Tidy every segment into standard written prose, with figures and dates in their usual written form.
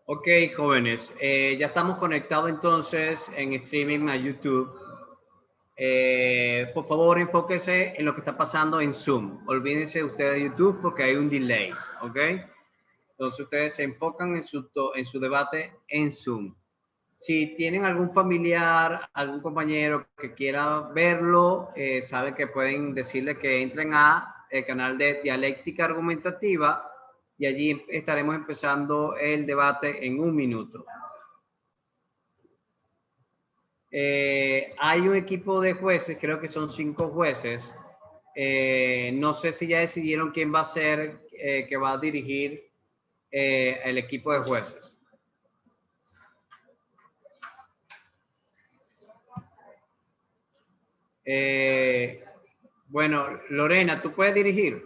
Ok, jóvenes, ya estamos conectados entonces en streaming a YouTube. Por favor, enfóquese en lo que está pasando en Zoom. Olvídense ustedes de YouTube porque hay un delay, ¿ok? Entonces ustedes se enfocan en su debate en Zoom. Si tienen algún familiar, algún compañero que quiera verlo, saben que pueden decirle que entren a el canal de Dialéctica Argumentativa y allí estaremos empezando el debate en un minuto. Hay un equipo de jueces, creo que son 5 jueces. No sé si ya decidieron quién va a ser, que va a dirigir el equipo de jueces. Bueno, Lorena, ¿tú puedes dirigir?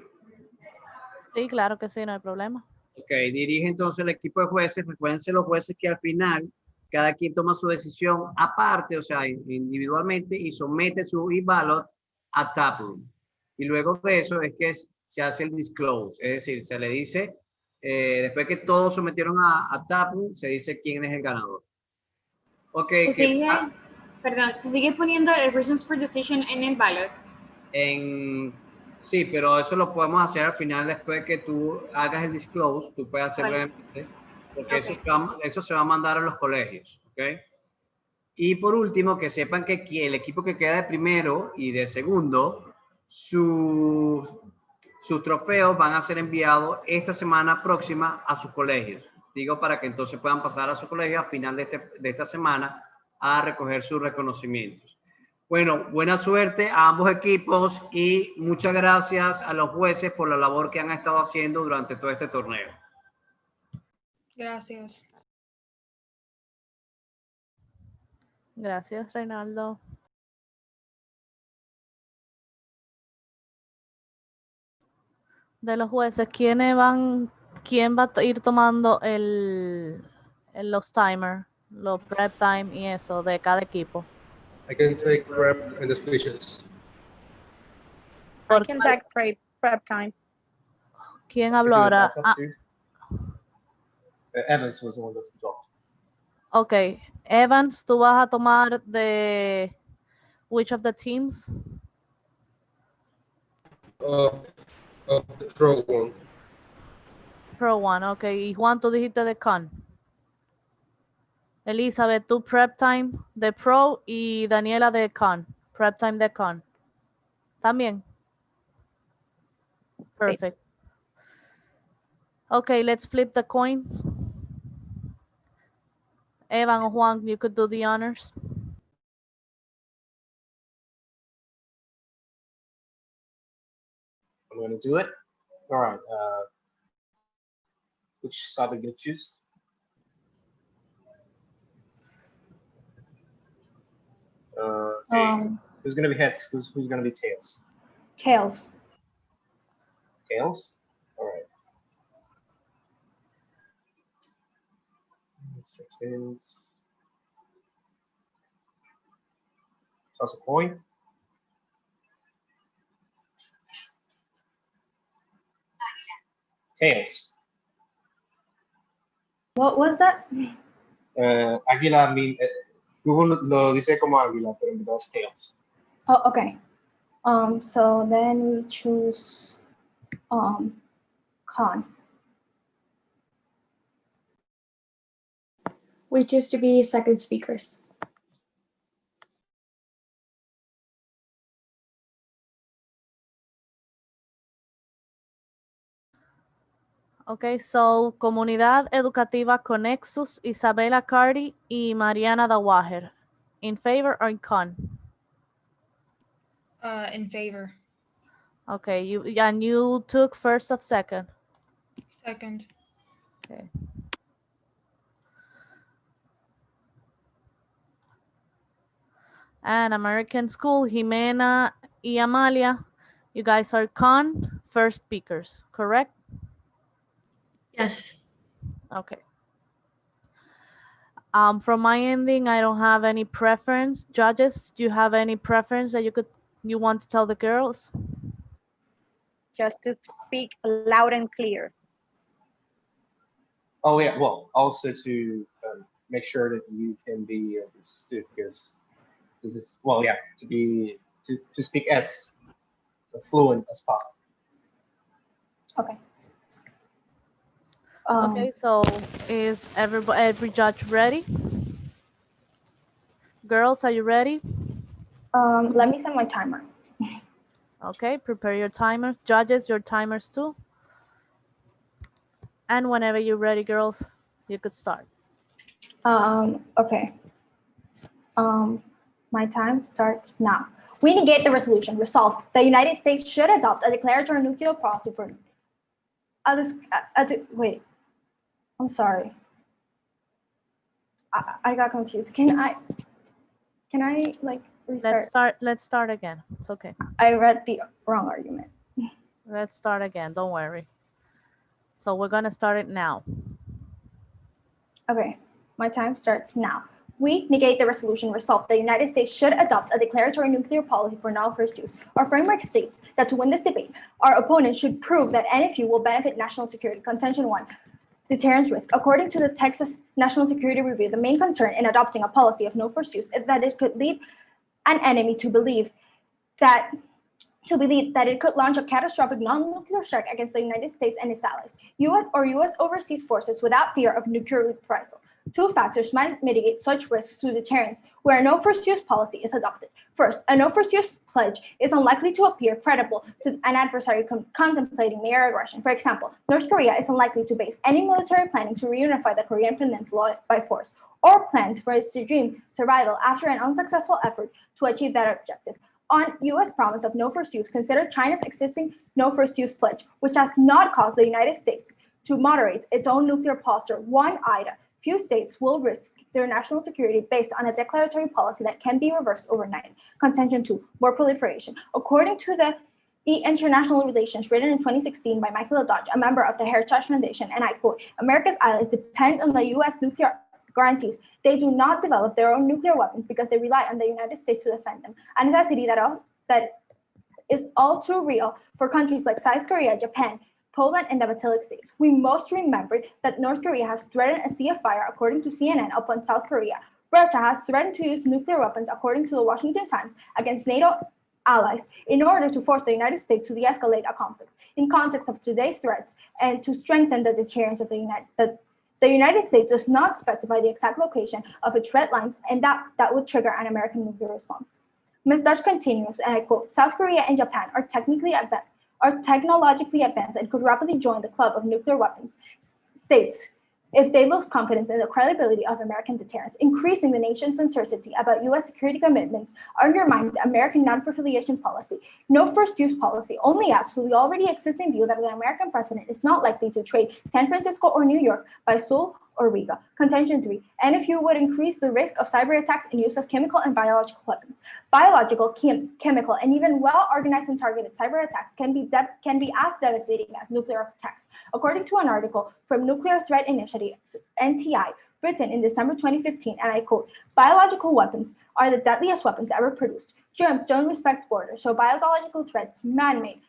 Sí, claro que sí, no hay problema. Ok, dirige entonces el equipo de jueces. Recuérdense los jueces que al final cada quien toma su decisión aparte, o sea, individualmente, y somete su e-ballot a taproom. Y luego de eso es que se hace el disclose, es decir, se le dice, después que todos sometieron a taproom, se dice quién es el ganador. Ok, Perdón, se sigue poniendo el reasons for decision en el ballot. Sí, pero eso lo podemos hacer al final después que tú hagas el disclose, tú puedes hacerlo, porque okay, eso se va a mandar a los colegios, ¿ok? Y por último, que sepan que el equipo que queda de primero y de segundo, sus trofeos van a ser enviados esta semana próxima a sus colegios. Digo, para que entonces puedan pasar a su colegio a final de esta semana a recoger sus reconocimientos. Bueno, buena suerte a ambos equipos y muchas gracias a los jueces por la labor que han estado haciendo durante todo este torneo. Gracias. Gracias, Reinaldo. De los jueces, ¿quién va a ir tomando los timers, los prep time y eso de cada equipo? I can take prep and the speeches. I can take prep time. ¿Quién habló ahora? Evans was the one that dropped. Ok, Evans, tú vas a tomar de which of the teams? The pro one. Pro one, ok. Y Juan, tú dijiste de con. Elizabeth, tú prep time de pro y Daniela de con. Prep time de con. ¿También? Perfect. Okay, let's flip the coin. Evan or Juan, you could do the honors. I'm going to do it. All right. Which side are you going to choose? Okay. Who's going to be heads? Who's going to be tails? Tails. Tails? All right. Tails. Toss a coin. Tails. What was that? Águila, Google lo dice como águila, pero en verdad es tails. Oh, okay. So then we choose con. We choose to be second speakers. Okay, so Comunidad Educativa Conexus, Isabella, Cardi y Mariana Dauhajre. In favor or in con? In favor. Okay, you took first or second? Second. Okay. And American School, Jimena y Amalia, you guys are con first speakers, correct? Yes. Okay. From my ending, I don't have any preference. Judges, do you have any preference that you want to tell the girls? Just to speak loud and clear. Oh yeah, well, also to make sure that you can be understood, because this is, well, yeah, to speak as fluent as possible. Okay. Okay, so is every judge ready? Girls, are you ready? Let me set my timer. Okay, prepare your timer. Judges, your timers too. And whenever you're ready, girls, you could start. Okay. My time starts now. We negate the resolution. Resolved. The United States should adopt a declaratory nuclear policy for. Wait. I'm sorry. I got confused. Can I like restart? Let's start again. It's okay. I read the wrong argument. Let's start again. Don't worry. So we're gonna start it now. Okay, my time starts now. We negate the resolution. Resolved. The United States should adopt a declaratory nuclear policy for non-first use. Our framework states that to win this debate, our opponent should prove that NFU will benefit national security. Contention 1. Deterrence risk. According to the Texas National Security Review, the main concern in adopting a policy of no first use is that it could lead an enemy to believe that it could launch a catastrophic non-nuclear strike against the United States and its allies, U.S. overseas forces without fear of nuclear reprisal. Two factors might mitigate such risks to deterrence where a no first use policy is adopted. First, a no first use pledge is unlikely to appear credible to an adversary contemplating mere aggression. For example, North Korea is unlikely to base any military planning to reunify the Korean Peninsula by force, or plans for its regime survival after an unsuccessful effort to achieve that objective. On U.S. promise of no first use, consider China's existing no first use pledge, which has not caused the United States to moderate its own nuclear posture one iota. Few states will risk their national security based on a declaratory policy that can be reversed overnight. Contention 2, more proliferation. According to the International Relations, written in 2016 by Michael Dodge, a member of the Heritage Foundation, and I quote, America's allies depend on the U.S. nuclear guarantees. They do not develop their own nuclear weapons because they rely on the United States to defend them, a necessity that is all too real for countries like South Korea, Japan, Poland, and the Baltic states. We must remember that North Korea has threatened a sea of fire, according to CNN, upon South Korea. Russia has threatened to use nuclear weapons, according to the Washington Times, against NATO allies in order to force the United States to de-escalate a conflict. In context of today's threats and to strengthen the deterrence of the United States does not specify the exact location of its red lines, and that would trigger an American nuclear response. Ms. Dutch continues, and I quote, South Korea and Japan are technologically advanced and could rapidly join the club of nuclear weapons states if they lose confidence in the credibility of American deterrence. Increasing the nation's uncertainty about U.S. security commitments undermines American non-proliferation policy. No first use policy only adds to the already existing view that the American president is not likely to trade San Francisco or New York by Seoul or Riga. Contention 3, NFU would increase the risk of cyber attacks and use of chemical and biological weapons. Biological, chemical, and even well-organized and targeted cyber attacks can be as devastating as nuclear attacks. According to an article from Nuclear Threat Initiative, NTI, written in December 2015, and I quote, biological weapons are the deadliest weapons ever produced. Germs don't respect borders, so biological threats, man-made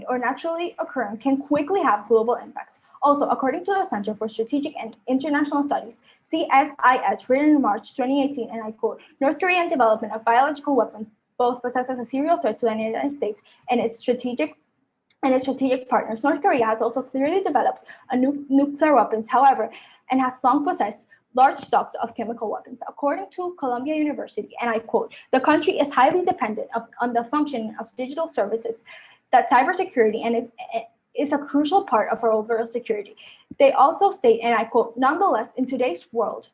or naturally occurring, can quickly have global impacts. Also, according to the Center for Strategic and International Studies, CSIS, written in March 2018, and I quote, North Korean development of biological weapons both possesses a serial threat to the United States and its strategic partners. North Korea has also clearly developed nuclear weapons, however, and has long possessed large stocks of chemical weapons. According to Columbia University, and I quote, the country is highly dependent on the functioning of digital services, that cybersecurity and is a crucial part of our overall security. They also state, and I quote, nonetheless, in today's world,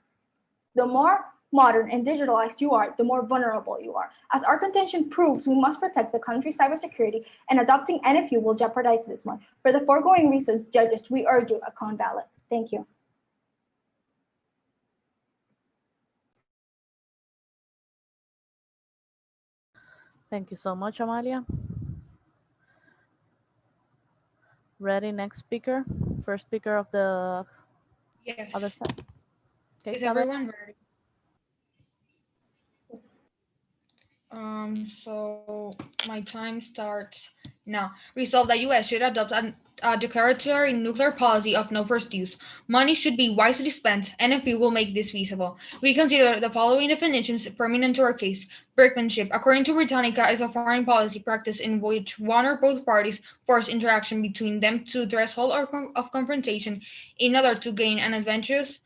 the more modern and digitalized you are, the more vulnerable you are. As our contention proves, we must protect the country's cybersecurity, and adopting NFU will jeopardize this one. For the foregoing reasons, judges, we urge you a con ballot. Thank you. Thank you so much, Amalia. Ready, next speaker? First speaker of the Yes. other side. Okay, Is Isabella? everyone ready? So my time starts Now, resolve that U.S. should adopt a declaratory nuclear policy of no first use. Money should be wisely spent, and a few will make this feasible. We consider the following definitions pertinent to our case. Brinkmanship, according to Britannica, is a foreign policy practice in which one or both parties force interaction between them to threshold of confrontation in order to gain an advantageous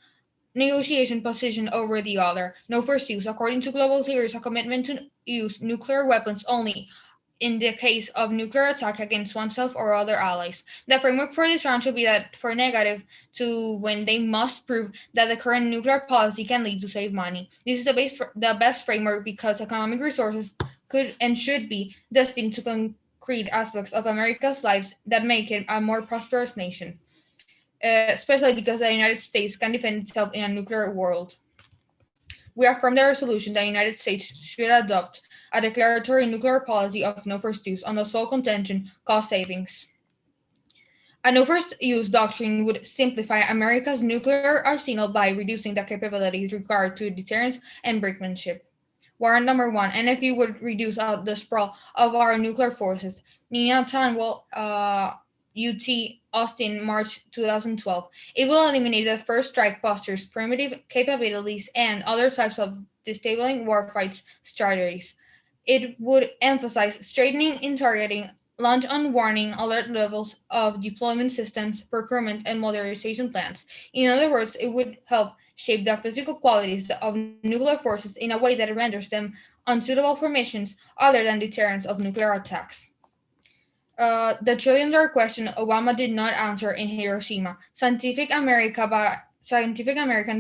negotiation position over the other. No first use, according to global theory, is a commitment to use nuclear weapons only in the case of nuclear attack against oneself or other allies. The framework for this round should be that for negative to when they must prove that the current nuclear policy can lead to save money. This is the best framework because economic resources could and should be destined to concrete aspects of America's lives that make it a more prosperous nation, especially because the United States can defend itself in a nuclear world. We affirm the resolution that the United States should adopt a declaratory nuclear policy of no first use on the sole contention cost savings. A no first use doctrine would simplify America's nuclear arsenal by reducing the capabilities required to deterrence and brinkmanship. Warrant number 1, NFU would reduce the sprawl of our nuclear forces. Nina Tanwell, UT Austin, March 2012. It will eliminate the first strike postures, primitive capabilities, and other types of disabling warfights strategies. It would emphasize straightening in targeting, launch on warning, alert levels of deployment systems, procurement, and modernization plans. In other words, it would help shape the physical qualities of nuclear forces in a way that renders them unsuitable for missions other than deterrence of nuclear attacks. The trillion-dollar question Obama did not answer in Hiroshima. Scientific American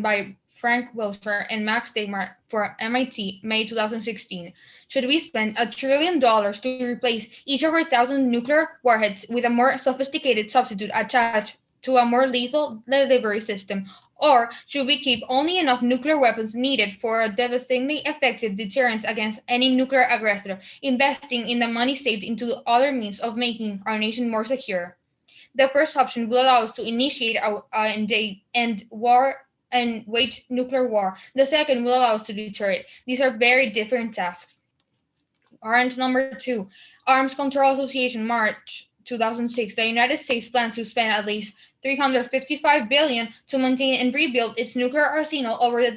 by Frank Wilshire and Max Tegmark for MIT, May 2016. Should we spend $1 trillion to replace each of our 1,000 nuclear warheads with a more sophisticated substitute attached to a more lethal delivery system? Or should we keep only enough nuclear weapons needed for a devastatingly effective deterrence against any nuclear aggressor, investing in the money saved into other means of making our nation more secure? The first option will allow us to initiate and end war and wage nuclear war. The second will allow us to deter it. These are very different tasks. Warrant number 2, Arms Control Association, March 2006. The United States plans to spend at least $355 billion to maintain and rebuild its nuclear arsenal over the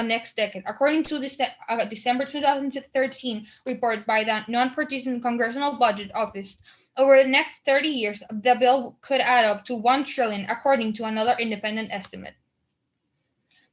next decade. According to December 2013 report by the Nonpartisan Congressional Budget Office, over the next 30 years, the bill could add up to $1 trillion, according to another independent estimate.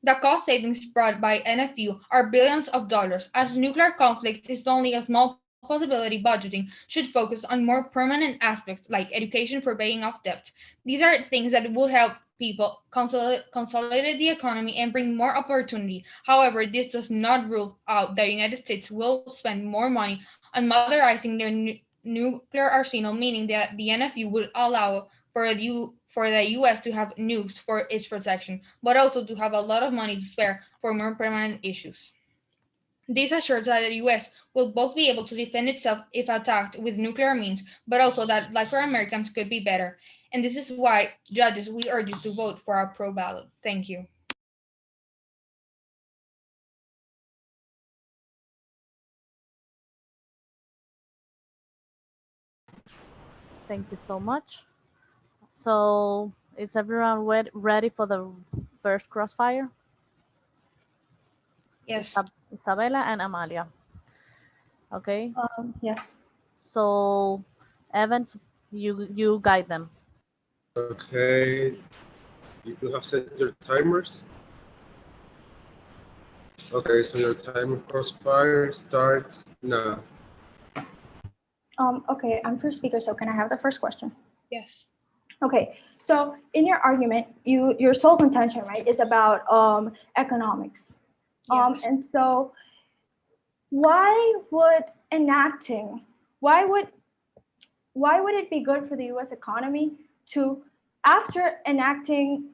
The cost savings brought by NFU are billions of dollars. As nuclear conflict is only a small possibility, budgeting should focus on more permanent aspects like education for paying off debt. These are things that would help people consolidate the economy and bring more opportunity. However, this does not rule out that the United States will spend more money on modernizing their nuclear arsenal, meaning that the NFU would allow for the U.S. to have nukes for its protection, but also to have a lot of money to spare for more permanent issues. This assures that the U.S. will both be able to defend itself if attacked with nuclear means, but also that life for Americans could be better. And this is why, judges, we urge you to vote for our pro ballot. Thank you. Thank you so much. So, is everyone ready for the first crossfire? Yes. Isabella and Amalia. Okay. Yes. So, Evans, you guide them. Okay. You do have set your timers. Okay, so your time crossfire starts now. Okay, I'm first speaker, so can I have the first question? Yes. Okay, so in your argument, your sole contention, right, is about economics. Yes. And so why would it be good for the US economy to, after enacting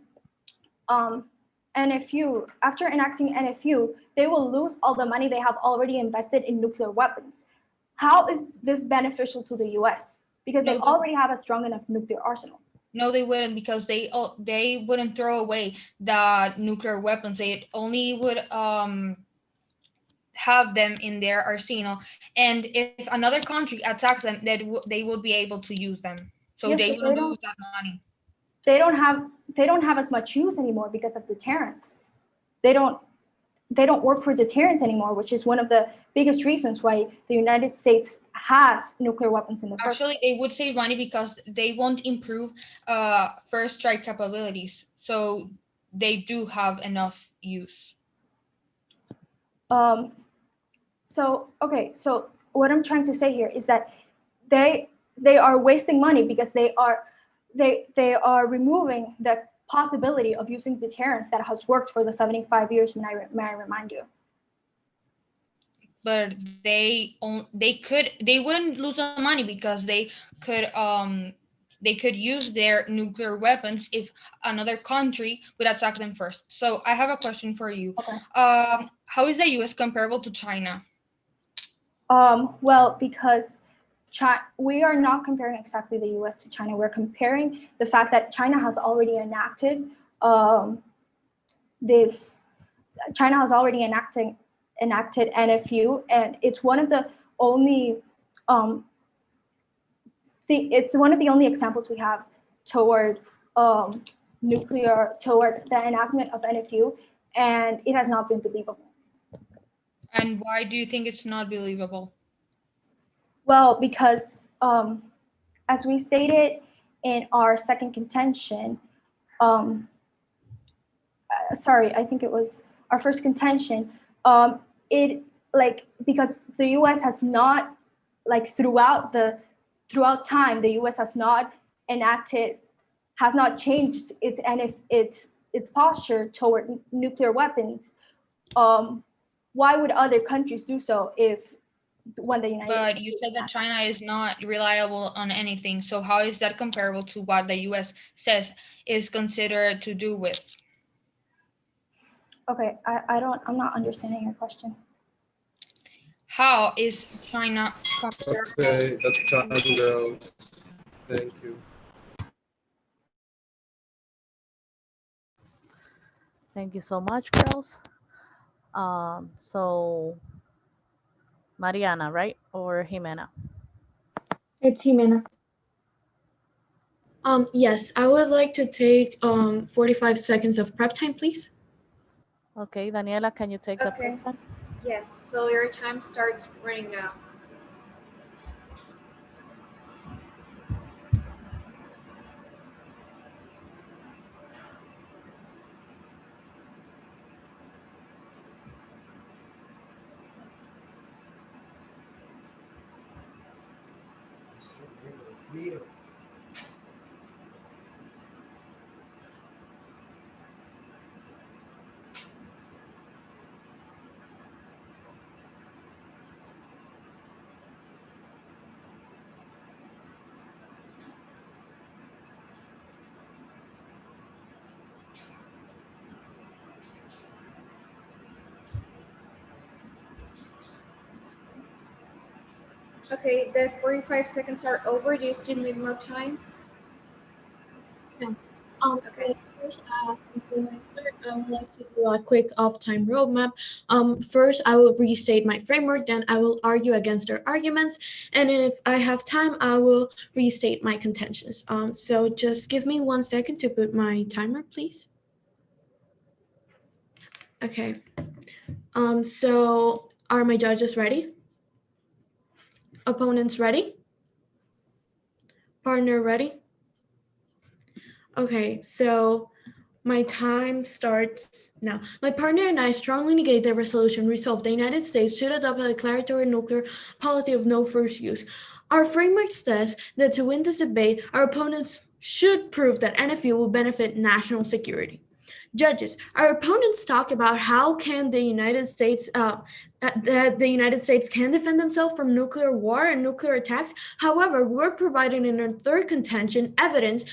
NFU, they will lose all the money they have already invested in nuclear weapons? How is this beneficial to the US? Because they already have a strong enough nuclear arsenal. No, they wouldn't, because they wouldn't throw away the nuclear weapons. They only would have them in their arsenal, and if another country attacks them, that they will be able to use them. So Yes, they but will lose that money. they don't have as much use anymore because of deterrence. They don't work for deterrence anymore, which is one of the biggest reasons why the United States has nuclear weapons in the first Actually, they would save money because they won't improve first strike capabilities. So they do have enough use. So what I'm trying to say here is that they are wasting money because they are removing the possibility of using deterrence that has worked for the 75 years. May I remind you? But they wouldn't lose the money because they could use their nuclear weapons if another country would attack them first. So I have a question for you. Okay. How is the U.S. comparable to China? Well, because we are not comparing exactly the U.S. to China. We're comparing the fact that China has already enacted enacted NFU, and it's one of the only examples we have toward the enactment of NFU, and it has not been believable. And why do you think it's not believable? Well, because as we stated in our second contention, I think it was our first contention, because the U.S. has not, throughout time, the U.S. has not changed its posture toward nuclear weapons. Why would other countries do so when the United States? But you said that China is not reliable on anything. So how is that comparable to what the U.S. says is considered to do with? Okay, I'm not understanding your question. How is China comparable? Okay, that's time, girls. Thank you. Thank you so much, girls. So Mariana, right? Or Jimena? It's Jimena. Yes, I would like to take 45 seconds of prep time, please. Okay, Daniela, can you take the Okay. prep time? Yes, so your time starts running now. Okay, the 45 seconds are over. Do you still need more time? Okay. First, before I start, I would like to do a quick off-time roadmap. First, I will restate my framework, then I will argue against their arguments, and if I have time, I will restate my contentions. So just give me 1 second to put my timer, please. Okay. So are my judges ready? Opponents ready? Partner ready? Okay, so my time starts now. My partner and I strongly negate the resolution resolved the United States should adopt a declaratory nuclear policy of no first use. Our framework says that to win this debate, our opponents should prove that NFU will benefit national security. Judges, our opponents talk about how can the United States that the United States can defend themselves from nuclear war and nuclear attacks. However, we're providing in our third contention evidence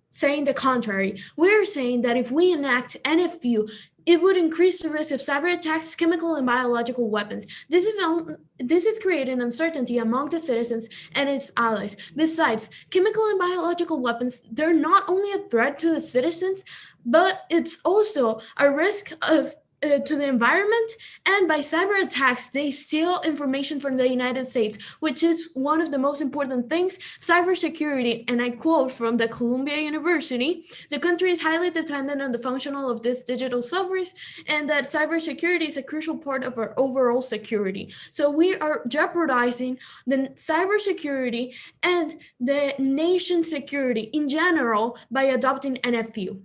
saying the contrary. We're saying that if we enact NFU, it would increase the risk of cyber attacks, chemical and biological weapons. This is creating uncertainty among the citizens and its allies. Besides, chemical and biological weapons, they're not only a threat to the citizens, but it's also a risk of to the environment, and by cyber attacks, they steal information from the United States, which is one of the most important things. Cybersecurity, and I quote from the Columbia University, the country is highly dependent on the functional of this digital sovereignty, and that cybersecurity is a crucial part of our overall security. So we are jeopardizing the cybersecurity and the nation's security in general by adopting NFU.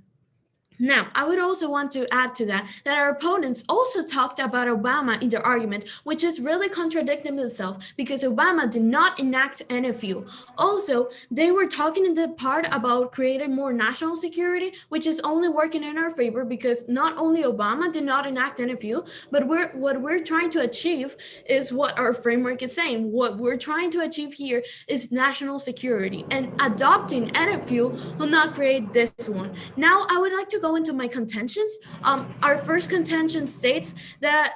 Now, I would also want to add to that our opponents also talked about Obama in their argument, which is really contradicting themselves because Obama did not enact NFU. Also, they were talking in the part about creating more national security, which is only working in our favor because not only Obama did not enact NFU, but what we're trying to achieve is what our framework is saying. What we're trying to achieve here is national security, and adopting NFU will not create this one. Now, I would like to go into my contentions. Our first contention states that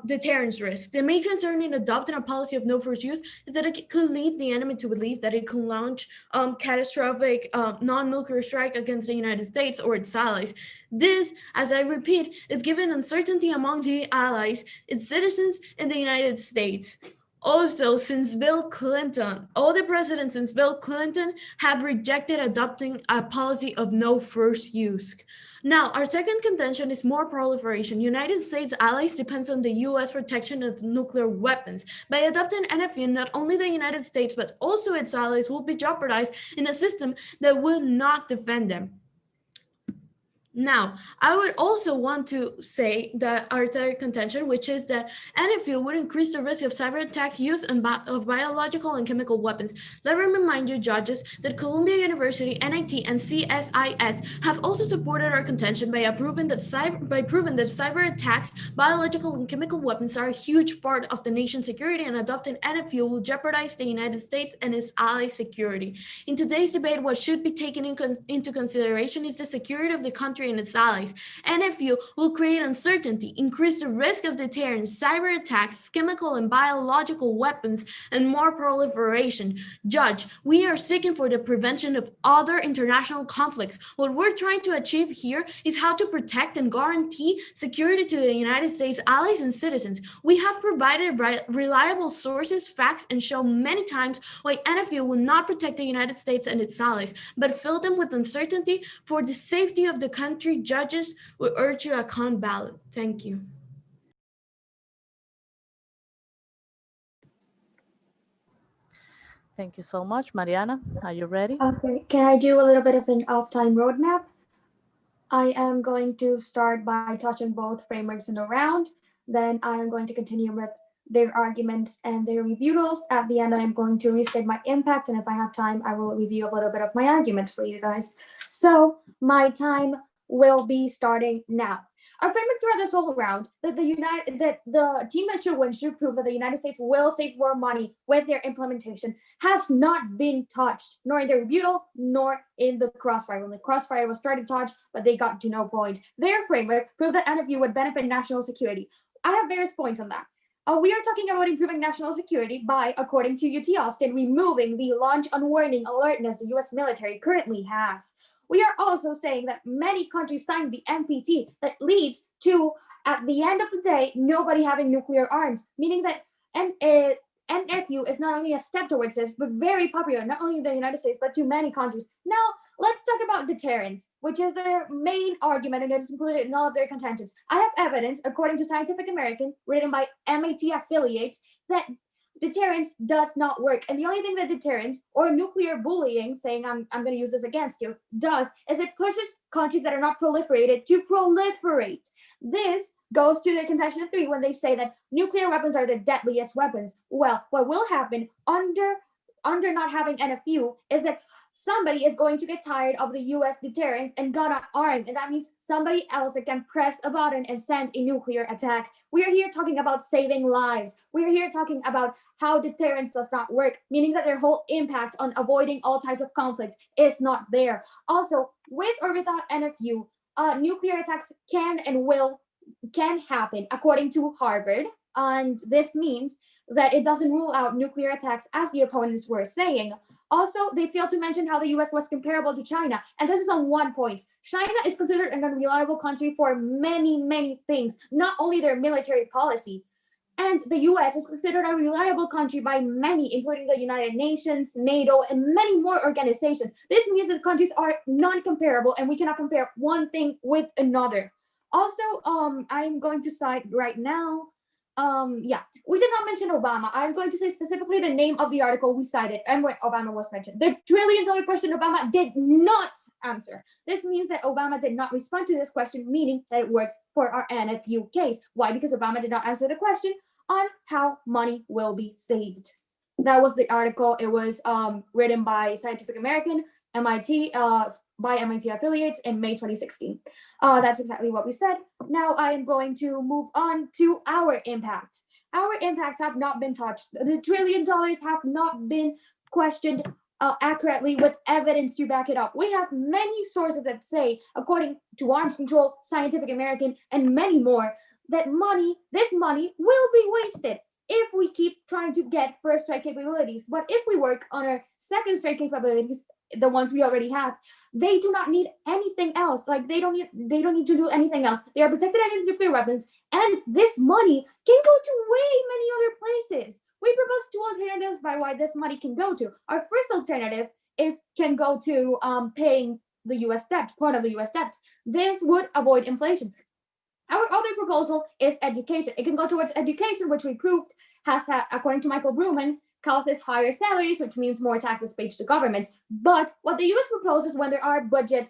deterrence risk. The main concern in adopting a policy of no first use is that it could lead the enemy to believe that it can launch catastrophic non-nuclear strike against the United States or its allies. This, as I repeat, is given uncertainty among the allies, its citizens, and the United States. Also, since Bill Clinton, all the presidents since Bill Clinton have rejected adopting a policy of no first use. Now, our second contention is more proliferation. United States allies depends on the U.S. protection of nuclear weapons. By adopting NFU, not only the United States, but also its allies will be jeopardized in a system that will not defend them. Now, I would also want to say that our third contention, which is that NFU would increase the risk of cyber attack use of biological and chemical weapons. Let me remind you, judges, that Columbia University, NIT, and CSIS have also supported our contention by proving that cyber attacks, biological and chemical weapons are a huge part of the nation's security, and adopting NFU will jeopardize the United States and its allies' security. In today's debate, what should be taken into consideration is the security of the country and its allies. NFU will create uncertainty, increase the risk of deterrence, cyber attacks, chemical and biological weapons, and more proliferation. Judge, we are seeking for the prevention of other international conflicts. What we're trying to achieve here is how to protect and guarantee security to the United States allies and citizens. We have provided reliable sources, facts, and shown many times why NFU will not protect the United States and its allies, but fill them with uncertainty for the safety of the country. Judges will urge you a con ballot. Thank you. Thank you so much. Mariana, are you ready? Okay, can I do a little bit of an off-time roadmap? I am going to start by touching both frameworks in a round. Then I am going to continue with their arguments and their rebuttals. At the end, I am going to restate my impact, and if I have time, I will review a little bit of my arguments for you guys. So my time will be starting now. Our framework throughout this whole round that the team that should win should prove that the United States will save more money with their implementation has not been touched, nor in the rebuttal, nor in the crossfire. When the crossfire was started to touch, but they got to no point. Their framework proved that NFU would benefit national security. I have various points on that. We are talking about improving national security by, according to UT Austin, removing the launch unwarning alertness the US military currently has. We are also saying that many countries signed the NPT that leads to, at the end of the day, nobody having nuclear arms, meaning that NFU is not only a step towards this, but very popular, not only in the United States, but to many countries. Now, let's talk about deterrence, which is their main argument, and it is included in all of their contentions. I have evidence, according to Scientific American, written by MIT affiliates, that deterrence does not work. And the only thing that deterrence or nuclear bullying, saying I'm going to use this against you, does is it pushes countries that are not proliferated to proliferate. This goes to their contention of 3 when they say that nuclear weapons are the deadliest weapons. Well, what will happen under not having NFU is that somebody is going to get tired of the US deterrence and gonna arm, and that means somebody else that can press a button and send a nuclear attack. We are here talking about saving lives. We are here talking about how deterrence does not work, meaning that their whole impact on avoiding all types of conflict is not there. Also, with or without NFU, nuclear attacks can happen, according to Harvard. And this means that it doesn't rule out nuclear attacks, as the opponents were saying. Also, they failed to mention how the US was comparable to China. And this is on one point. China is considered an unreliable country for many, many things, not only their military policy. And the US is considered a reliable country by many, including the United Nations, NATO, and many more organizations. This means that countries are non-comparable and we cannot compare one thing with another. Also, I'm going to cite right now, we did not mention Obama. I'm going to say specifically the name of the article we cited and when Obama was mentioned. The $1 trillion question Obama did not answer. This means that Obama did not respond to this question, meaning that it works for our NFU case. Why? Because Obama did not answer the question on how money will be saved. That was the article. It was written by Scientific American, MIT, by MIT affiliates in May 2016. That's exactly what we said. Now I am going to move on to our impact. Our impacts have not been touched. The $1 trillion have not been questioned accurately with evidence to back it up. We have many sources that say, according to Arms Control, Scientific American, and many more, that this money will be wasted if we keep trying to get first strike capabilities. But if we work on our second strike capabilities, the ones we already have, they do not need anything else. Like they don't need to do anything else. They are protected against nuclear weapons, and this money can go to way many other places. We propose 2 alternatives by why this money can go to. Our first alternative can go to paying the US debt, part of the US debt. This would avoid inflation. Our other proposal is education. It can go towards education, which we proved has, according to Michael Bruman, causes higher salaries, which means more taxes paid to government. But what the US proposes when there are budget,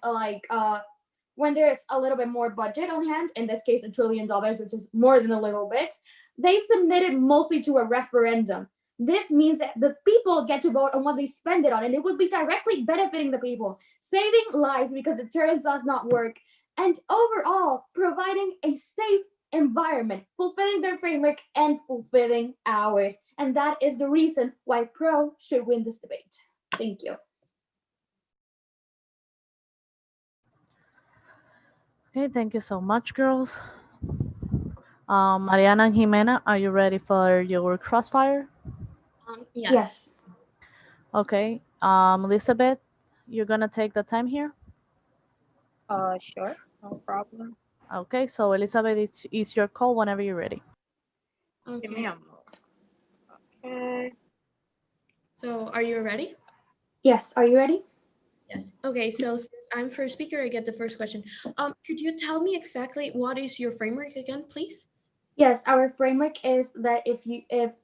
when there's a little bit more budget on hand, in this case, $1 trillion, which is more than a little bit, they submitted mostly to a referendum. This means that the people get to vote on what they spend it on, and it would be directly benefiting the people, saving lives because deterrence does not work, and overall providing a safe environment, fulfilling their framework and fulfilling ours. And that is the reason why Pro should win this debate. Thank you. Okay, thank you so much, girls. Mariana and Jimena, are you ready for your crossfire? Yes. Okay. Elizabeth, you're gonna take the time here? Sure, no problem. Okay, so Elizabeth, it's your call whenever you're ready. Give me a moment. Okay. So are you ready? Yes, are you ready? Yes. Okay, so since I'm first speaker, I get the first question. Could you tell me exactly what is your framework again, please? Yes, our framework is that if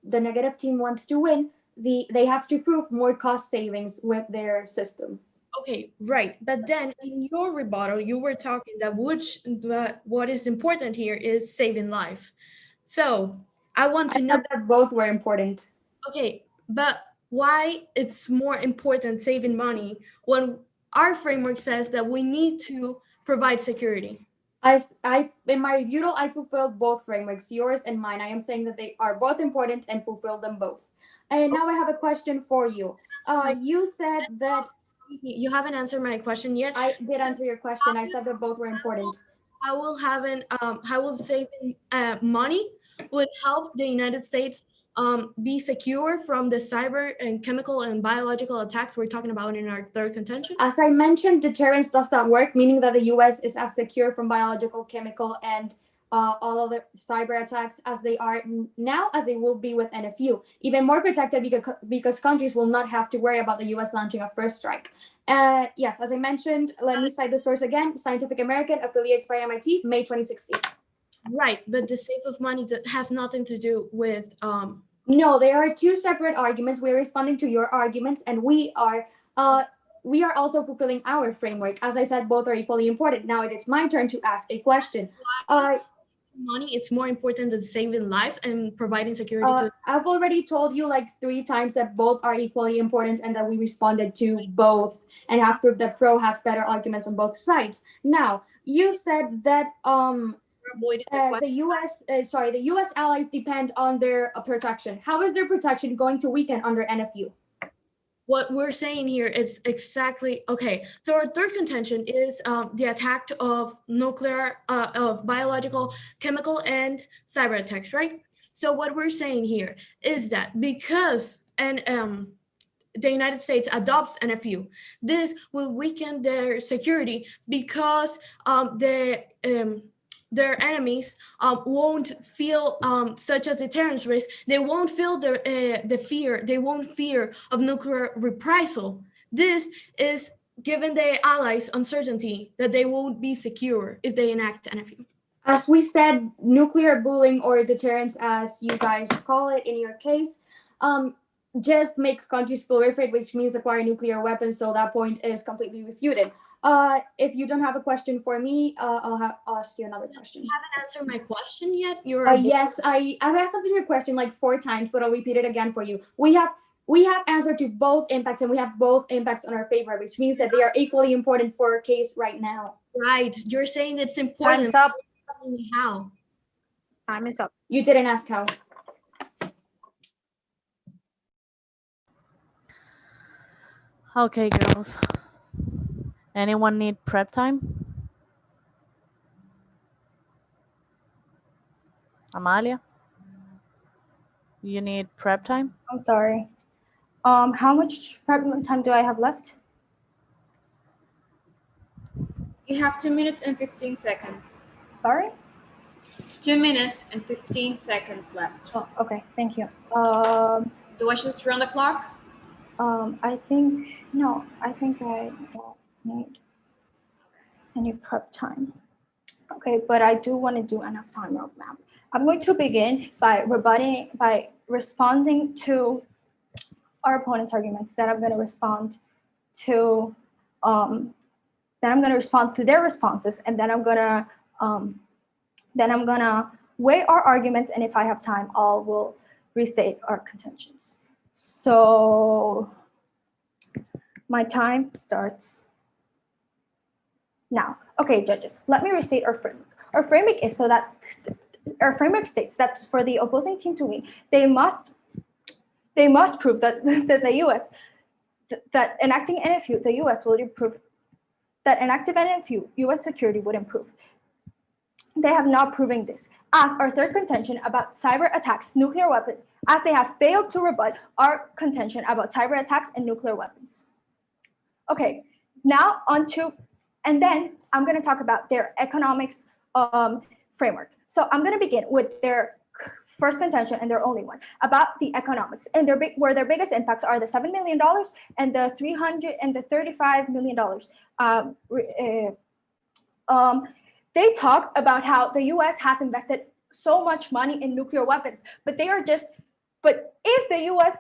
the negative team wants to win, they have to prove more cost savings with their system. Okay, right. But then in your rebuttal, you were talking that what is important here is saving lives. So I want to know that both were important. Okay, but why it's more important saving money when our framework says that we need to provide security? In my review, I fulfilled both frameworks, yours and mine. I am saying that they are both important and fulfill them both. And now I have a question for you. You said that you haven't answered my question yet. I did answer your question. I said that both were important. How will saving money would help the United States be secure from the cyber and chemical and biological attacks we're talking about in our third contention? As I mentioned, deterrence does not work, meaning that the US is as secure from biological, chemical, and all other cyber attacks as they are now, as they will be with NFU. Even more protected because countries will not have to worry about the US launching a first strike. Yes, as I mentioned, let me cite the source again, Scientific American, affiliates by MIT, May 2016. Right, but the save of money has nothing to do with... No, there are two separate arguments. We're responding to your arguments, and we are also fulfilling our framework. As I said, both are equally important. Now it is my turn to ask a question. Money is more important than saving life and providing security to... I've already told you like 3 times that both are equally important and that we responded to both and have proved that Pro has better arguments on both sides. Now, you said that the U.S. allies depend on their protection. How is their protection going to weaken under NFU? What we're saying here is exactly, okay, so our third contention is the attack of nuclear, of biological, chemical, and cyber attacks, right? So what we're saying here is that because the United States adopts NFU, this will weaken their security because their enemies won't feel such as deterrence risk. They won't feel the fear. They won't fear of nuclear reprisal. This is giving the allies uncertainty that they won't be secure if they enact NFU. As we said, nuclear bullying or deterrence, as you guys call it in your case, just makes countries proliferate, which means acquire nuclear weapons. So that point is completely refuted. If you don't have a question for me, I'll ask you another question. You haven't answered my question yet. Yes, I have answered your question like 4 times, but I'll repeat it again for you. We have answered to both impacts, and we have both impacts on our favor, which means that they are equally important for our case right now. Right. You're saying it's important. Time's up. How? Time is up. You didn't ask how. Okay, girls. Anyone need prep time? Amalia? You need prep time? I'm sorry. How much prep time do I have left? You have 2 minutes and 15 seconds. Sorry? 2 minutes and 15 seconds left. Oh, okay, thank you. Do I just run the clock? I think I don't need any prep time. Okay, but I do want to do enough time roadmap. I'm going to begin by responding to our opponent's arguments. Then I'm going to respond to their responses, and then I'm gonna weigh our arguments, and if I have time, will restate our contentions. So my time starts now. Okay, judges, let me restate our framework. Our framework states that for the opposing team to win, they must prove that the U.S. that enacting NFU, the U.S. will improve. That enacting NFU, U.S. security would improve. They have not proven this. As our third contention about cyber attacks, nuclear weapons, as they have failed to rebut our contention about cyber attacks and nuclear weapons. Okay, now and then I'm going to talk about their economics framework. So I'm going to begin with their first contention and their only one about the economics, and where their biggest impacts are the $7 million and the $335 million. They talk about how the U.S. has invested so much money in nuclear weapons, but if the U.S.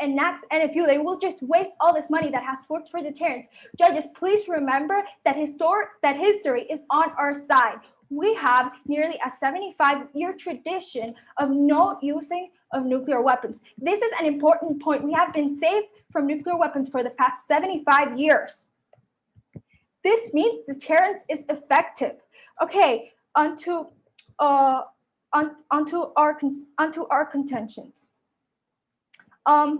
enacts NFU, they will just waste all this money that has worked for deterrence. Judges, please remember that history is on our side. We have nearly a 75-year tradition of no using of nuclear weapons. This is an important point. We have been safe from nuclear weapons for the past 75 years. This means deterrence is effective. Okay, onto our contentions. Our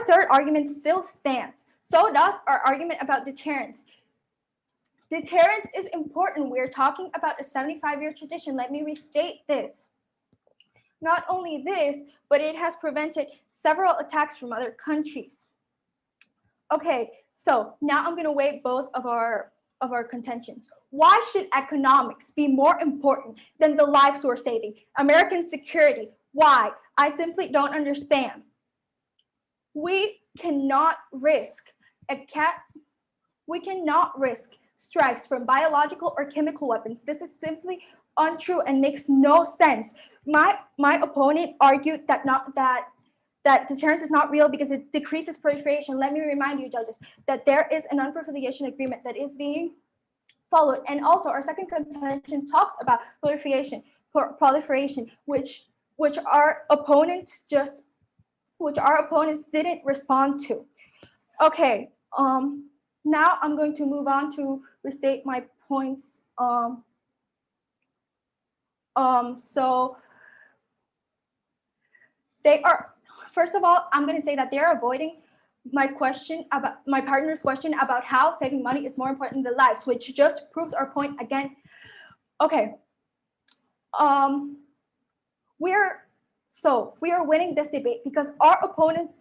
third argument still stands. So does our argument about deterrence. Deterrence is important. We're talking about a 75-year tradition. Let me restate this. Not only this, but it has prevented several attacks from other countries. Okay, so now I'm going to weigh both of our contentions. Why should economics be more important than the lives we're saving? American security. Why? I simply don't understand. We cannot risk strikes from biological or chemical weapons. This is simply untrue and makes no sense. My opponent argued that deterrence is not real because it decreases proliferation. Let me remind you, judges, that there is a non-proliferation agreement that is being followed. And also our second contention talks about proliferation, which our opponents didn't respond to. Okay, now I'm going to move on to restate my points. So they are, first of all, I'm going to say that they're avoiding my partner's question about how saving money is more important than lives, which just proves our point again. Okay. We are winning this debate because our opponents'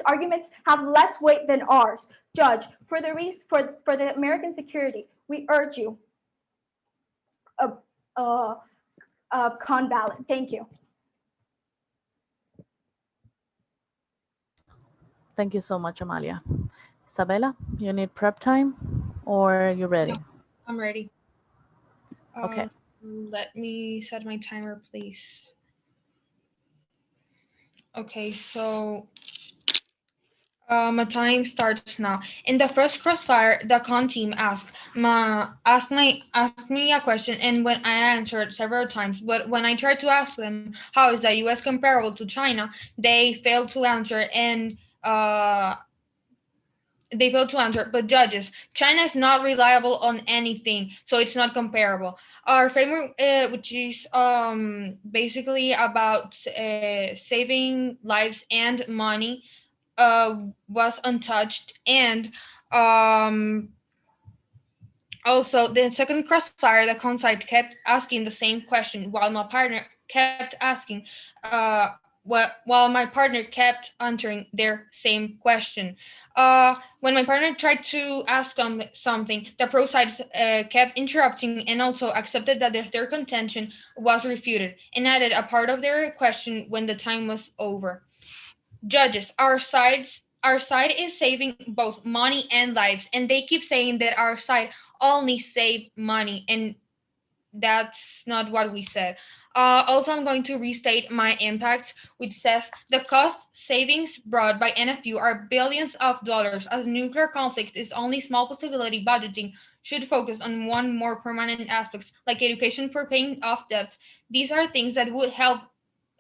arguments have less weight than ours. Judge, for the American security, we urge you con ballot. Thank you. Thank you so much, Amalia. Isabella, you need prep time or you ready? I'm ready. Okay. Let me set my timer, please. Okay, so my time starts now. In the first crossfire, the con team asked me a question, and when I answered several times, but when I tried to ask them how is the U.S. comparable to China, they failed to answer, and But judges, China is not reliable on anything, so it's not comparable. Our framework, which is basically about saving lives and money, was untouched, and also the second crossfire, the conside kept asking the same question while my partner kept asking while my partner kept answering their same question. When my partner tried to ask something, the pro side kept interrupting and also accepted that their contention was refuted and added a part of their question when the time was over. Judges, our side is saving both money and lives, and they keep saying that our side only save money, and that's not what we said. Also, I'm going to restate my impact, which says the cost savings brought by NFU are billions of dollars, as nuclear conflict is only small possibility. Budgeting should focus on one more permanent aspects, like education for paying off debt. These are things that would help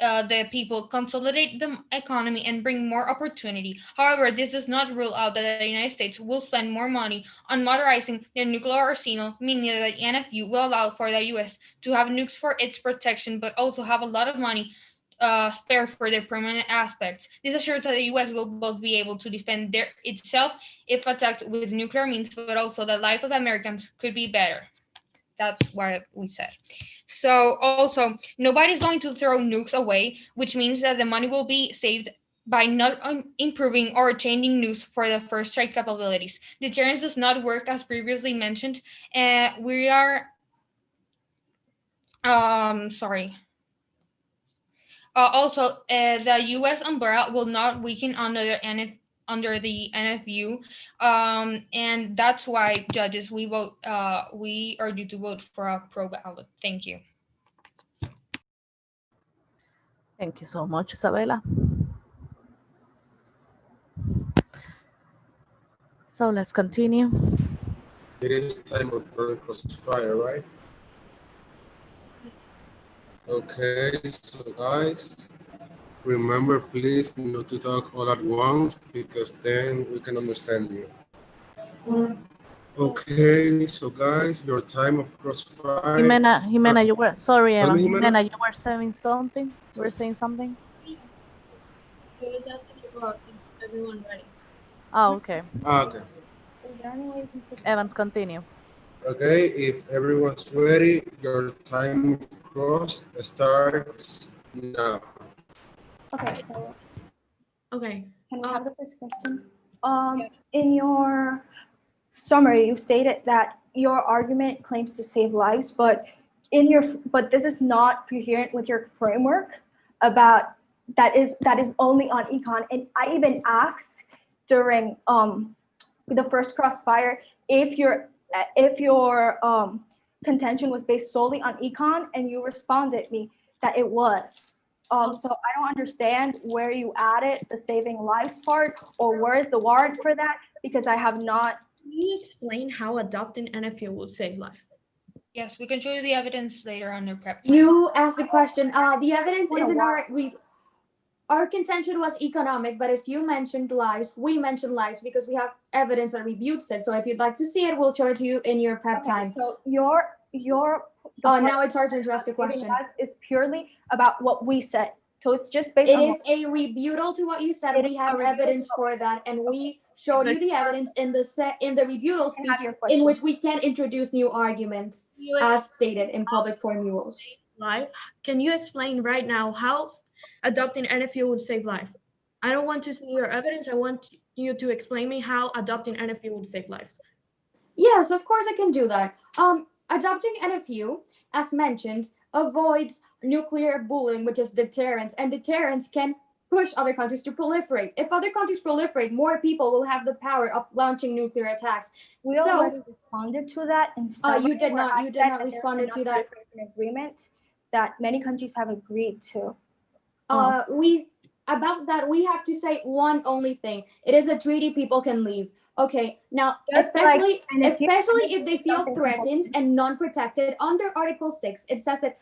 the people consolidate the economy and bring more opportunity. However, this does not rule out that the United States will spend more money on modernizing their nuclear arsenal, meaning that the NFU will allow for the U.S. to have nukes for its protection, but also have a lot of money spare for their permanent aspects. This assures that the U.S. will both be able to defend itself if attacked with nuclear means, but also the life of Americans could be better. That's what we said. So also, nobody's going to throw nukes away, which means that the money will be saved by not improving or changing nukes for the first strike capabilities. Deterrence does not work as previously mentioned. We are, sorry. Also, the U.S. umbrella will not weaken under the NFU, and that's why, judges, we urge you to vote for a pro ballot. Thank you. Thank you so much, Isabella. So let's continue. It is time of crossfire, right? Okay, so guys, remember please not to talk all at once because then we can understand you. Okay, so guys, your time of crossfire. Jimena, you were, sorry, Tell Emma. me, Jimena, you were saying something? You were saying something? I was asking about everyone ready. Oh, okay. Okay. Evans, continue. Okay, if everyone's ready, your time of cross starts now. Okay, so Okay. can we have the first question? In your summary, you stated that your argument claims to save lives, but this is not coherent with your framework about that is only on econ. And I even asked during the first crossfire if your contention was based solely on econ, and you responded me that it was. So I don't understand where you added the saving lives part, or where is the warrant for that, because I have not. Can you explain how adopting NFU will save life? Yes, we can show you the evidence later on your prep. You asked the question. The evidence is in our contention was economic, but as you mentioned lives, we mentioned lives because we have evidence that rebutes it. So if you'd like to see it, we'll show it to you in your prep time. So your now it's our turn to ask a question. Is purely about what we said. So it's just based It on. is a rebuttal to what you said. We have evidence for that, and we showed you the evidence in the rebuttal speech, in which we can introduce new arguments as stated in public forum rules. life. Can you explain right now how adopting NFU would save life? I don't want to see your evidence. I want you to explain me how adopting NFU would save lives. Yes, of course I can do that. Adopting NFU, as mentioned, avoids nuclear bullying, which is deterrence, and deterrence can push other countries to proliferate. If other countries proliferate, more people will have the power of launching nuclear attacks. We already responded to that in you did not respond to that agreement that many countries have agreed to. We have to say one only thing. It is a treaty, people can leave. Okay, now Just especially if they feel threatened and non-protected, under Article 6, it says that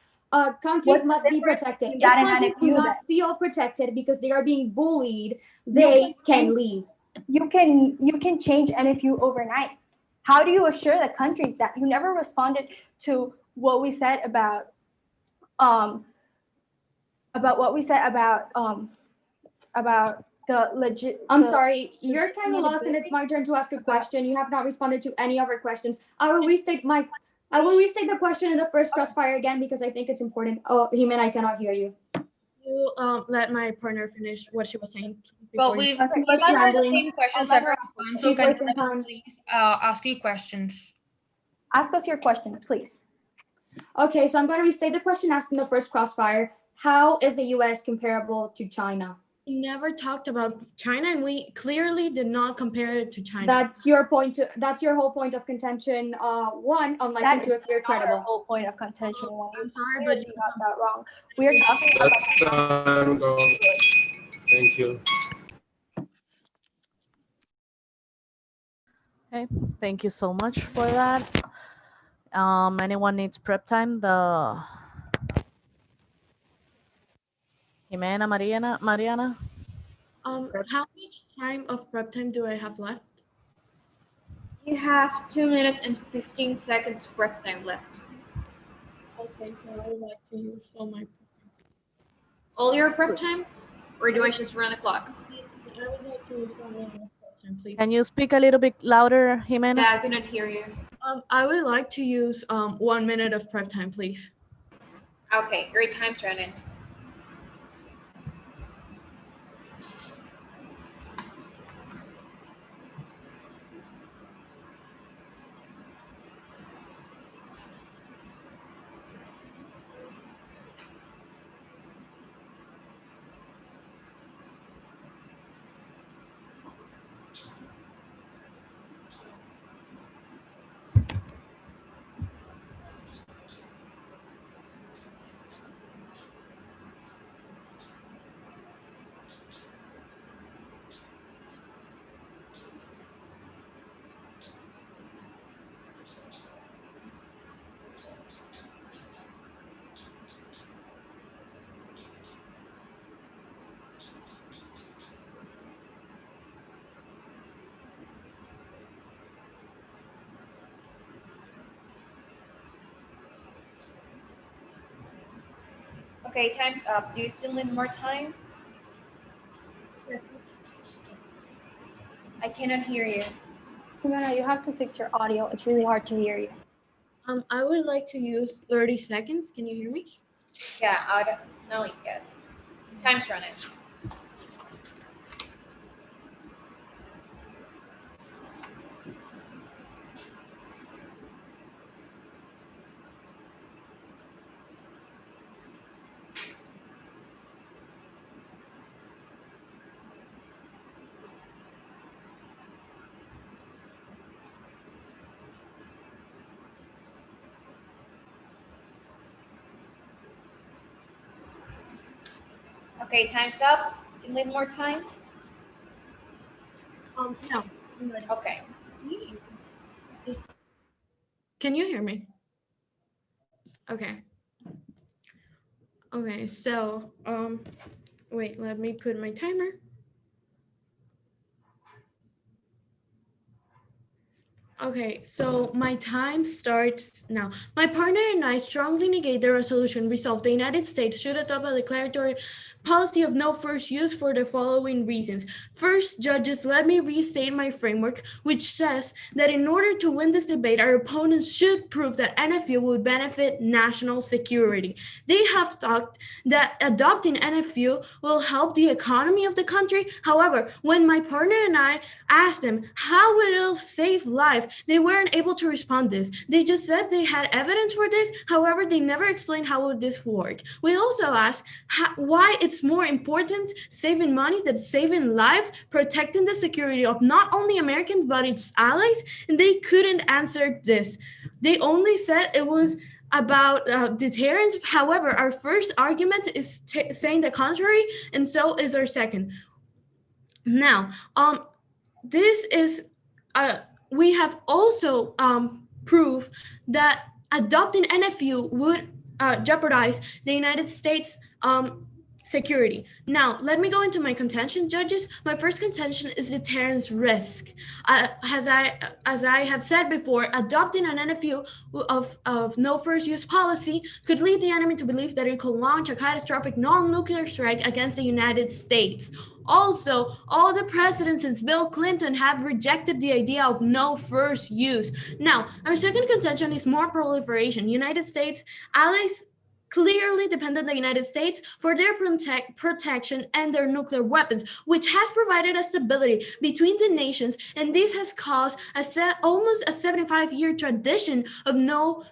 countries must be protected. If countries do not feel protected because they are being bullied, they can leave. You can change NFU overnight. How do you assure the countries that you never responded to what we said about the legit? I'm sorry, you're kind of lost, and it's my turn to ask a question. You have not responded to any of our questions. I will restate the question in the first crossfire again because I think it's important. Oh, Jimena, I cannot hear you. You let my partner finish what she was saying. Well, we've got the same questions several times, so can I please ask you questions? Ask us your question, please. Okay, so I'm going to restate the question asked in the first crossfire. How is the U.S. comparable to China? We never talked about China, and we clearly did not compare it to China. That's your point. That's your whole point of contention. One, unlikely to appear credible. Our whole point of contention. I'm sorry, but you got that wrong. We are talking about. Thank you. Okay, thank you so much for that. Anyone needs prep time? Jimena, Mariana? How much time of prep time do I have left? You have 2 minutes and 15 seconds prep time left. Okay, so I would like to use all my prep time. All your prep time? Or do I just run the clock? I would like to use all my prep time, please. Can you speak a little bit louder, Jimena? Yeah, I cannot hear you. I would like to use 1 minute of prep time, please. Okay, your time's running. Okay, time's up. Do you still need more time? Yes. I cannot hear you. Jimena, you have to fix your audio. It's really hard to hear you. I would like to use 30 seconds. Can you hear me? Yeah, no, yes. Time's running. Okay, time's up. Still need more time? No. Okay. Can you hear me? Okay. Okay, so wait, let me put my timer. Okay, so my time starts now. My partner and I strongly negate the resolution resolved the United States should adopt a declaratory policy of no first use for the following reasons. First, judges, let me restate my framework, which says that in order to win this debate, our opponents should prove that NFU would benefit national security. They have thought that adopting NFU will help the economy of the country. However, when my partner and I asked them how it will save lives, they weren't able to respond this. They just said they had evidence for this. However, they never explained how would this work. We also asked why it's more important saving money than saving lives, protecting the security of not only Americans but its allies, and they couldn't answer this. They only said it was about deterrence. However, our first argument is saying the contrary, and so is our second. Now, this is we have also proved that adopting NFU would jeopardize the United States security. Now, let me go into my contention, judges. My first contention is deterrence risk. As I have said before, adopting an NFU of no first use policy could lead the enemy to believe that it could launch a catastrophic non-nuclear strike against the United States. Also, all the presidents since Bill Clinton have rejected the idea of no first use. Now, our second contention is more proliferation. United States allies clearly depend on the United States for their protection and their nuclear weapons, which has provided a stability between the nations, and this has caused almost a 75-year tradition of no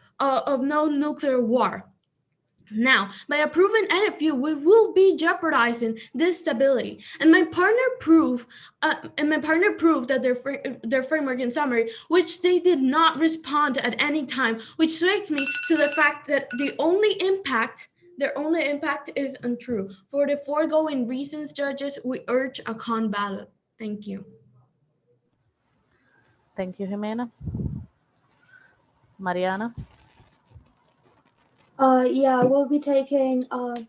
nuclear war. Now, by approving NFU, we will be jeopardizing this stability. And my partner proved that their framework in summary, which they did not respond at any time, which swayed me to the fact that their only impact is untrue. For the foregoing reasons, judges, we urge a con ballot. Thank you. Thank you, Jimena. Mariana. Yeah, we'll be taking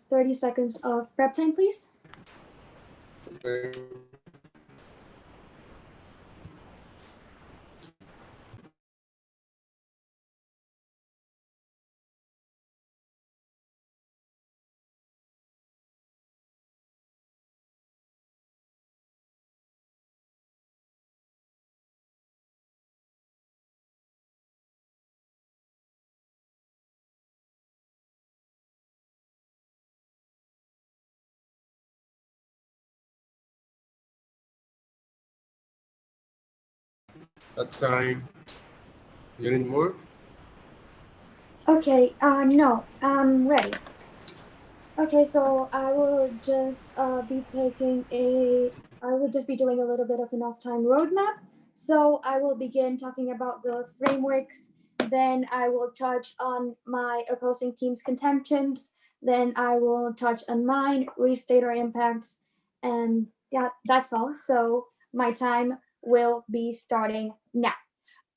30 seconds of prep time, please. Okay. That's time. You need more? Okay, no, I'm ready. Okay, so I will just be doing a little bit of an off-time roadmap. So I will begin talking about the frameworks, then I will touch on my opposing team's contentions, then I will touch on mine, restate our impacts, and yeah, that's all. So my time will be starting now.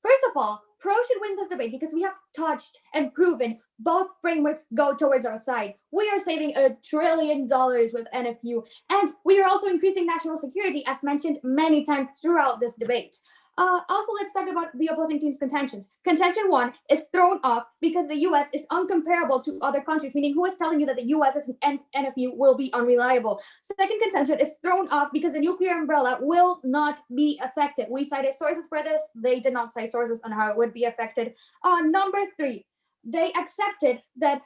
First of all, Pro should win this debate because we have touched and proven both frameworks go towards our side. We are saving $1 trillion with NFU, and we are also increasing national security, as mentioned many times throughout this debate. Also, let's talk about the opposing team's contentions. Contention 1 is thrown off because the U.S. is uncomparable to other countries, meaning who is telling you that the U.S.'s NFU will be unreliable? Second contention is thrown off because the nuclear umbrella will not be affected. We cited sources for this. They did not cite sources on how it would be affected. Number 3, they accepted that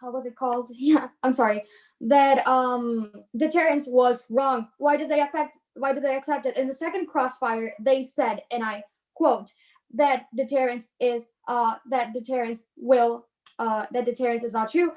how was it called? Yeah, I'm sorry. That deterrence was wrong. Why did they accept it? In the second crossfire, they said, and I quote, that deterrence is not true,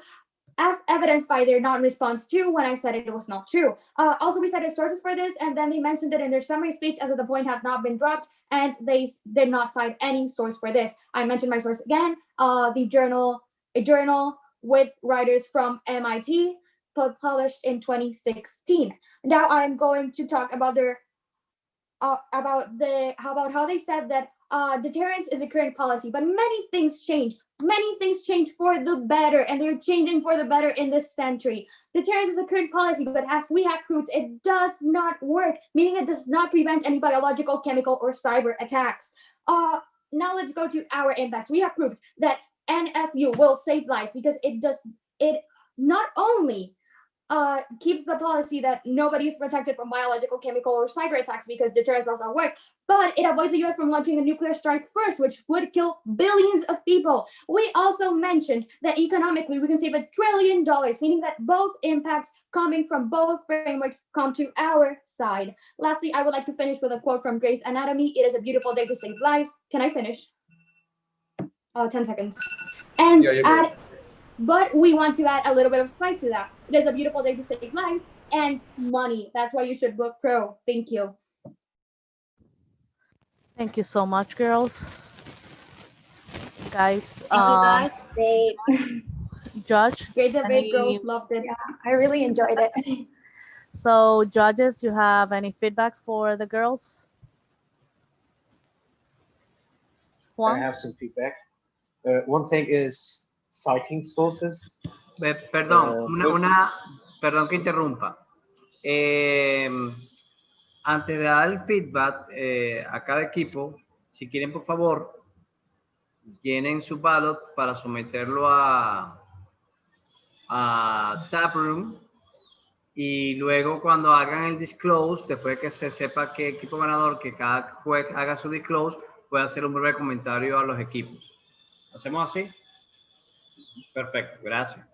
as evidenced by their non-response to when I said it was not true. Also, we cited sources for this, and then they mentioned it in their summary speech as if the point had not been dropped, and they did not cite any source for this. I mentioned my source again, a journal with writers from MIT, published in 2016. Now I'm going to talk about how they said that deterrence is a current policy, but many things change Many things change for the better, and they're changing for the better in this century. Deterrence is a current policy, but as we have proved, it does not work, meaning it does not prevent any biological, chemical, or cyber attacks. Now let's go to our impacts. We have proved that NFU will save lives because it not only keeps the policy that nobody is protected from biological, chemical, or cyber attacks because deterrence doesn't work, but it avoids the US from launching a nuclear strike first, which would kill billions of people. We also mentioned that economically we can save $1 trillion, meaning that both impacts coming from both frameworks come to our side. Lastly, I would like to finish with a quote from Grey's Anatomy. It is a beautiful day to save lives. Can I finish? 10 seconds. And Yeah, but we want to add a little bit of spice to that. It is a beautiful day to save lives and money. That's why you should book Pro. Thank you. Thank you so much, girls. Guys, Thank you, guys. Great. Judge. Great debate, any- girls. Loved it. Yeah, I really enjoyed it. So, judges, you have any feedbacks for the girls? I Juan? have some feedback. One thing is citing sources. Perdón, perdón que interrumpa. Antes de dar el feedback a cada equipo, si quieren, por favor, llenen su ballot para someterlo a Taproom, y luego cuando hagan el disclose, después que se sepa qué equipo ganador, que cada juez haga su disclose, puede hacer un breve comentario a los equipos. ¿Hacemos así? Perfecto, gracias.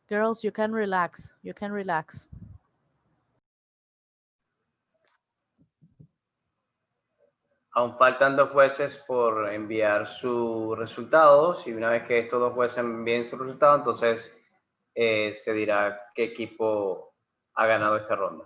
Girls, you can relax. You can relax. Aún faltan 2 jueces por enviar sus resultados y una vez que estos 2 jueces envíen sus resultados, entonces se dirá qué equipo ha ganado esta ronda.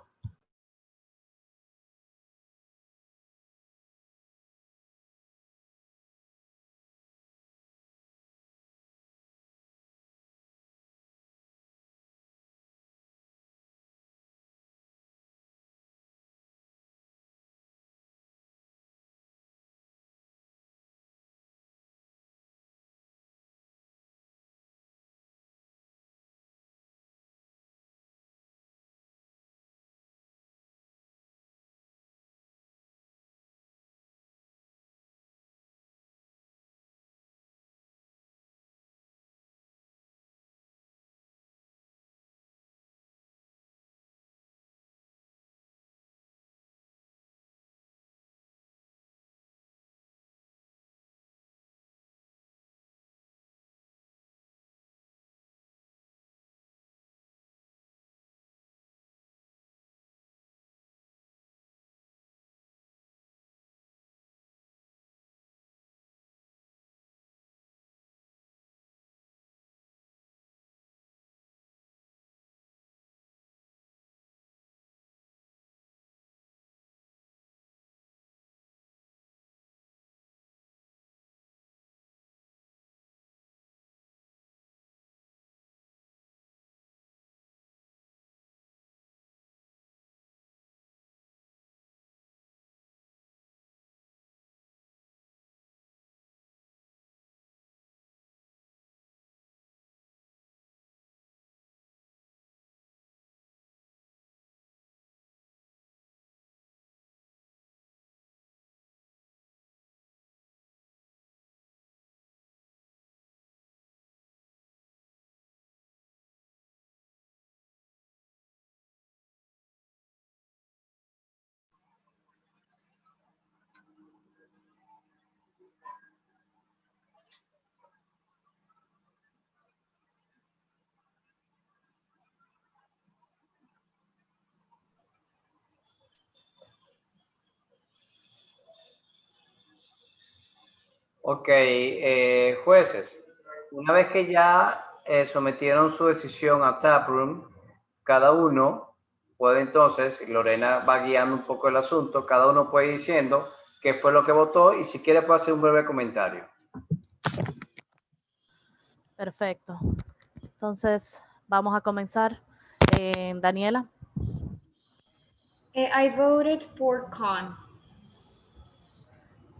Ok, jueces, una vez que ya sometieron su decisión a Taproom, cada uno puede entonces, y Lorena va guiando un poco el asunto, cada uno puede ir diciendo qué fue lo que votó y si quiere puede hacer un breve comentario. Perfecto. Entonces, vamos a comenzar. Daniela. I voted for con.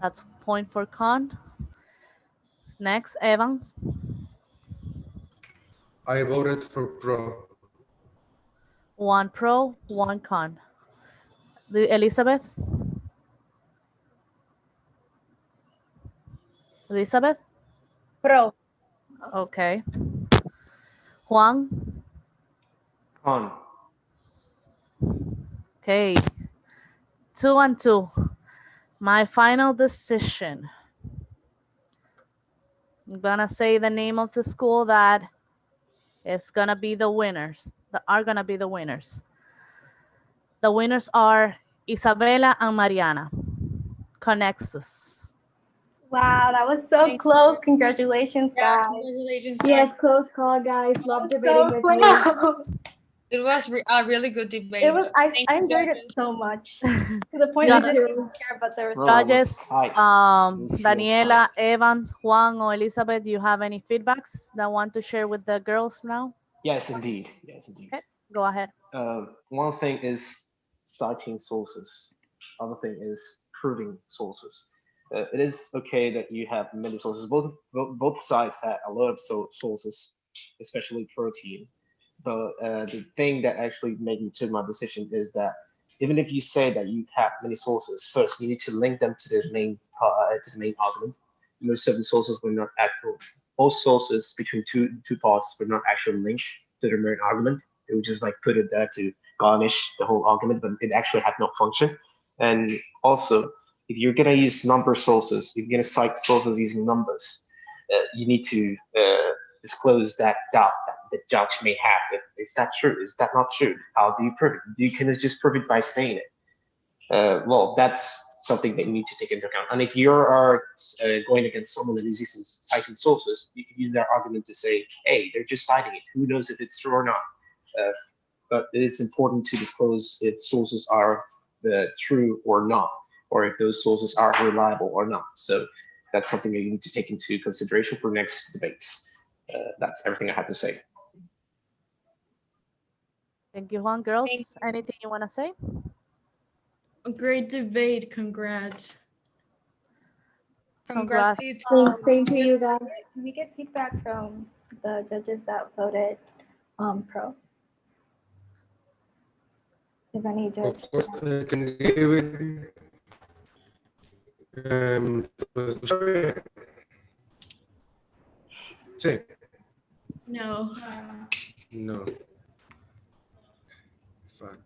That's point for con. Next, Evans. I voted for pro. 1 pro, 1 con. Elizabeth? Elizabeth? Pro. Okay. Juan? Con. Okay. 2 and 2. My final decision. I'm gonna say the name of the school that is gonna be the winners. That are gonna be the winners. The winners are Isabella and Mariana. Conexus. Wow, that was so close. Congratulations, Yeah, guys. congratulations. Yes, guys. close call, guys. Love So debating with you. close. It was a really good debate. It was. I Thank you, enjoyed it judges. so much to the point Yeah. I didn't even care about the results. Judges, tight. was real Daniela, Evans, Juan, or Elizabeth, do you have any feedbacks that want to share with the girls now? Yes, indeed. Yes, indeed. Okay, go ahead. One thing is citing sources. Other thing is proving sources. It is okay that you have many sources. Both sides had a lot of sources, especially protein. But the thing that actually made me take my decision is that even if you say that you have many sources, first you need to link them to the main argument. Most of the sources were not actual. Most sources between two parts were not actually linked to the main argument. It was just like put it there to garnish the whole argument, but it actually had no function. And also, if you're gonna use number sources, if you're gonna cite sources using numbers, you need to disclose that the judge may have. Is that true? Is that not true? How do you prove it? You can just prove it by saying it. Well, that's something that you need to take into account. And if you are going against someone that is using citing sources, you can use that argument to say, hey, they're just citing it. Who knows if it's true or not? But it is important to disclose if sources are true or not, or if those sources are reliable or not. So that's something that you need to take into consideration for next debates. That's everything I have to say. Thank you, Juan. Girls, anything you want to say? A great debate. Congrats. Congrats. Thanks. Same to you guys. Can we get feedback from the judges that voted pro? If any judge. Of course, I can give it. Sí. No. No. Fine.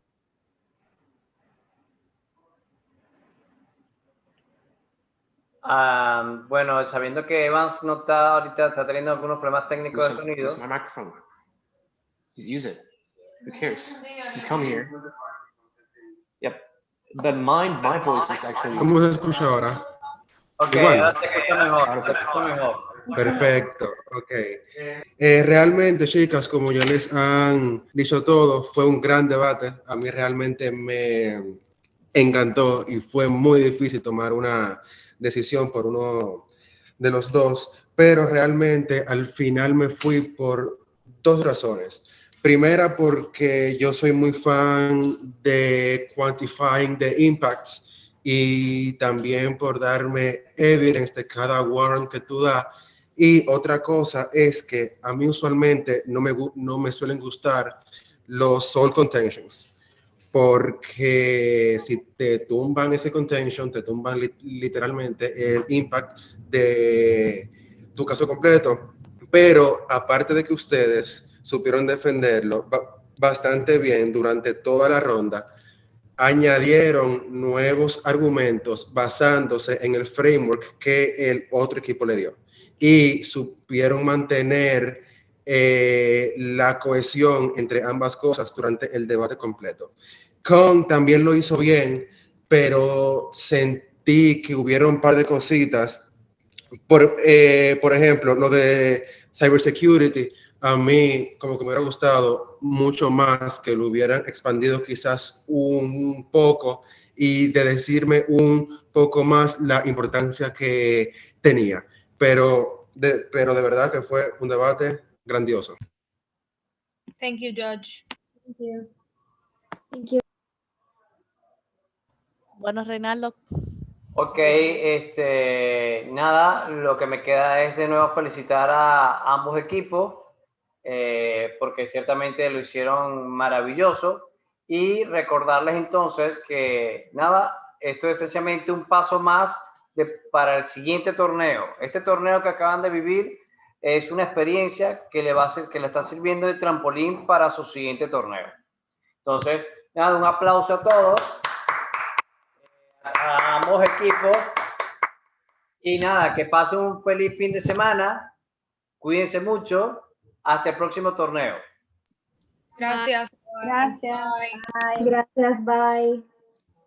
Bueno, sabiendo que Evans no está ahorita, está teniendo algunos problemas técnicos de sonido. Use my microphone. Use it. Who cares? Just come here. Yep. But my voice is actually. ¿Cómo se escucha ahora? Ok, Igual. ahora te escucho mejor. Te escucho mejor. Perfecto, ok. Realmente, chicas, como ya les han dicho todos, fue un gran debate. A mí realmente me encantó y fue muy difícil tomar una decisión por uno de los dos, pero realmente al final me fui por dos razones. Primera, porque yo soy muy fan de quantifying the impacts y también por darme evidence de cada warrant que tú das. Y otra cosa es que a mí usualmente no me suelen gustar los sole contentions, porque si te tumban ese contention, te tumban literalmente el impact de tu caso completo. Pero aparte de que ustedes supieron defenderlo bastante bien durante toda la ronda, añadieron nuevos argumentos basándose en el framework que el otro equipo le dio y supieron mantener la cohesión entre ambas cosas durante el debate completo. Con también lo hizo bien, pero sentí que hubieron un par de cositas. Por ejemplo, lo de cybersecurity, a mí como que me hubiera gustado mucho más que lo hubieran expandido quizás un poco y de decirme un poco más la importancia que tenía. Pero de verdad que fue un debate grandioso. Thank you, Judge. Thank you. Thank you. Bueno, Reinaldo. Ok, nada, lo que me queda es de nuevo felicitar a ambos equipos, porque ciertamente lo hicieron maravilloso, y recordarles entonces que nada, esto es esencialmente un paso más para el siguiente torneo. Este torneo que acaban de vivir es una experiencia que le está sirviendo de trampolín para su siguiente torneo. Entonces, nada, un aplauso a todos. A ambos equipos y nada, que pasen un feliz fin de semana, cuídense mucho, hasta el próximo torneo. Gracias. Gracias. Bye. Bye. Gracias. Bye.